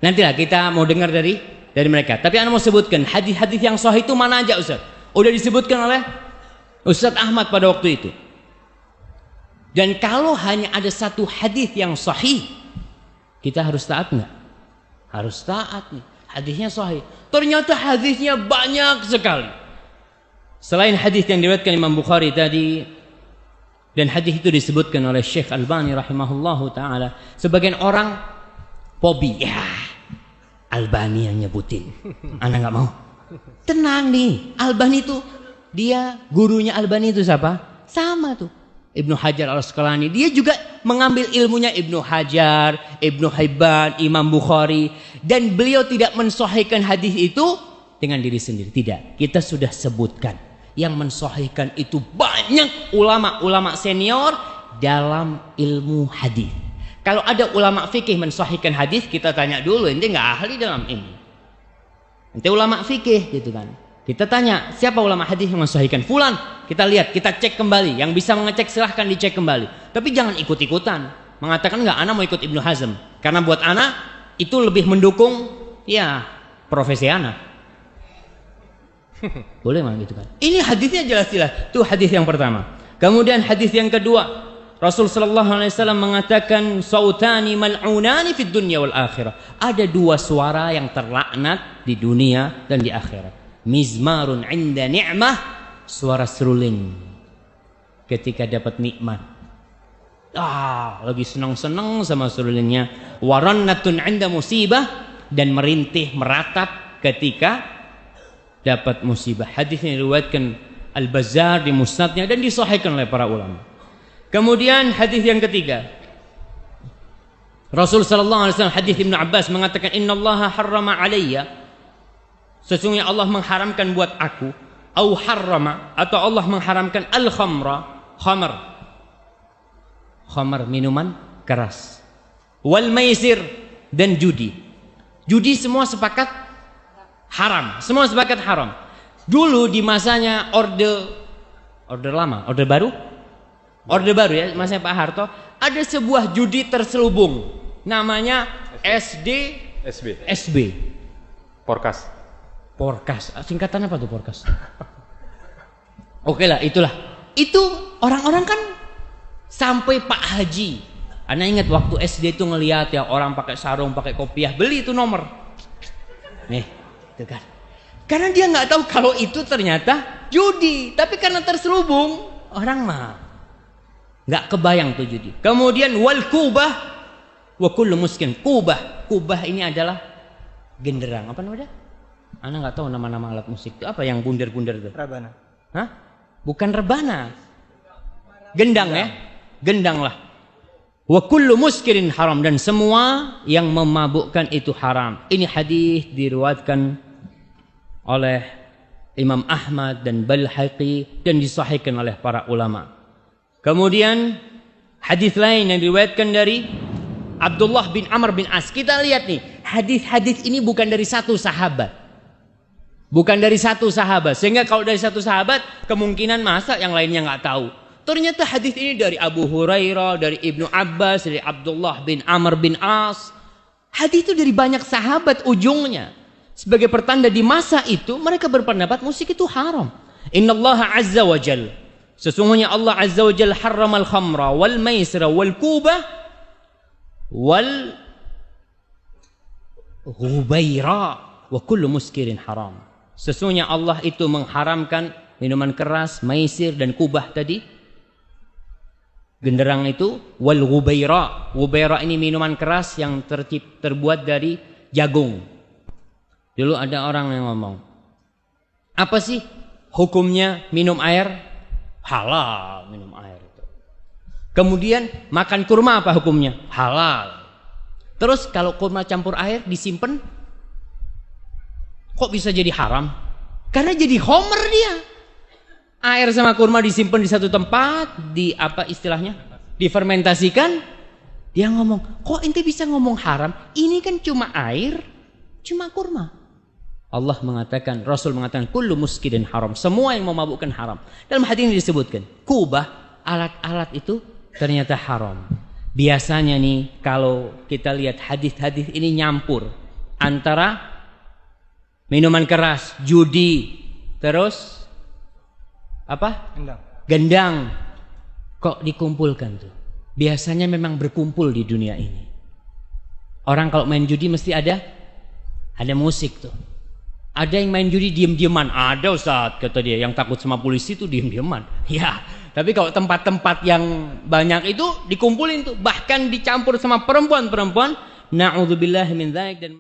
Nantilah kita mau dengar dari mereka. Tapi ana mau sebutkan hadis-hadis yang sahih itu mana aja Ustaz? Udah disebutkan oleh Ustaz Ahmad pada waktu itu. Dan kalau hanya ada satu hadis yang sahih, kita harus taat nggak? Harus taat nih. Hadisnya sahih. Ternyata hadisnya banyak sekali. Selain hadis yang diriwayatkan Imam Bukhari tadi, dan hadis itu disebutkan oleh Syekh Albani rahimahullahu taala, sebagian orang fobi, ya Albani yang nyebutin, anak nggak mau. Tenang nih, Albani itu dia gurunya Albani itu siapa? Sama tuh Ibnu Hajar Al-Asqalani. Dia juga mengambil ilmunya Ibnu Hajar, Ibnu Hibban, Imam Bukhari, dan beliau tidak mensahihkan hadis itu dengan diri sendiri. Tidak, kita sudah sebutkan yang mensahihkan itu banyak ulama-ulama senior dalam ilmu hadis. Kalau ada ulama fikih mensahihkan hadis, kita tanya dulu, ente nggak ahli dalam ini. Ente ulama fikih gitu kan. Kita tanya, siapa ulama hadis yang mensahihkan? Fulan. Kita lihat, kita cek kembali. Yang bisa mengecek silahkan dicek kembali. Tapi jangan ikut-ikutan. Mengatakan nggak, ana mau ikut Ibnu Hazm. Karena buat ana itu lebih mendukung ya profesi ana. Boleh mah gitu kan. Ini hadisnya jelas-jelas. Itu hadis yang pertama. Kemudian hadis yang kedua, Rasul sallallahu alaihi wasallam mengatakan sautani mal'unani fid dunya wal akhirah. Ada dua suara yang terlaknat di dunia dan di akhirat. Mizmarun 'inda ni'mah, suara seruling ketika dapat nikmat. Lagi senang-senang sama serulingnya. Warannatun 'inda musibah, dan merintih meratap ketika dapat musibah. Hadis yang diriwayatkan Al-Bazzar di Musnadnya dan disahihkan oleh para ulama. Kemudian hadis yang ketiga, Rasul sallallahu alaihi wasallam, hadis Ibnu Abbas mengatakan, innallaha harrama alayya, sesungguhnya Allah mengharamkan buat aku, au harrama, atau Allah mengharamkan al-khamra, khamar minuman keras, wal maisir, dan judi. Judi semua sepakat haram, semua sepakat haram. Dulu di masanya orde lama, orde baru ya, masanya Pak Harto, ada sebuah judi terselubung namanya SB. Porkas. Singkatan apa tuh Porkas? Oke lah, itulah. Itu orang-orang kan sampai Pak Haji. Ana ingat waktu SD itu ngelihat ya orang pakai sarung, pakai kopiah, beli itu nomor. Nih, itu kan. Karena dia nggak tahu kalau itu ternyata judi, tapi karena terselubung, orang mah nggak kebayang tuh judi. Kemudian wal kubah wa kullu muskin. Kubah ini adalah genderang. Apa namanya? Ana nggak tahu nama-nama alat musik itu apa yang bundar-bundar itu. Rebana. Hah? Bukan rebana. Gendang ya. Gendang lah. Wa kullu muskirin haram, dan semua yang memabukkan itu haram. Ini hadis diriwayatkan oleh Imam Ahmad dan Baihaqi dan disahihkan oleh para ulama. Kemudian hadis lain yang diriwayatkan dari Abdullah bin Amr bin As. Kita lihat nih, hadis-hadis ini bukan dari satu sahabat. Sehingga kalau dari satu sahabat, kemungkinan masa yang lainnya nggak tahu. Ternyata hadis ini dari Abu Hurairah, dari Ibnu Abbas, dari Abdullah bin Amr bin As. Hadis itu dari banyak sahabat ujungnya. Sebagai pertanda di masa itu mereka berpendapat musik itu haram. Innallaha azza wa jalla, sesungguhnya Allah azza wa jalla harramal khamra wal maisra wal kubah wal ghubaira wa kullu muskirin haram. Sesungguhnya Allah itu mengharamkan minuman keras, maisir, dan kubah tadi, genderang itu, wal ghubaira. Ghubaira ini minuman keras yang terbuat dari jagung. Dulu ada orang yang ngomong, apa sih hukumnya minum air? Halal minum air itu. Kemudian makan kurma apa hukumnya? Halal. Terus kalau kurma campur air disimpan, kok bisa jadi haram? Karena jadi homer dia. Air sama kurma disimpan di satu tempat, di apa istilahnya? Difermentasikan. Dia ngomong, kok ente bisa ngomong haram? Ini kan cuma air, cuma kurma. Allah mengatakan, Rasul mengatakan, kullu muskirin haram, semua yang memabukkan haram. Dalam hadis ini disebutkan, kubah, alat-alat itu ternyata haram. Biasanya nih kalau kita lihat hadis-hadis ini nyampur. antara minuman keras, judi, terus apa? Gendang. Kok dikumpulkan tuh? Biasanya memang berkumpul di dunia ini. Orang kalau main judi mesti ada musik tuh. Ada yang main judi diem-dieman. Ada Ustaz, kata dia, yang takut sama polisi tuh diem-dieman. Ya, tapi kalau tempat-tempat yang banyak itu dikumpulin tuh, bahkan dicampur sama perempuan-perempuan. Na'udzubillah min dzalik. Dan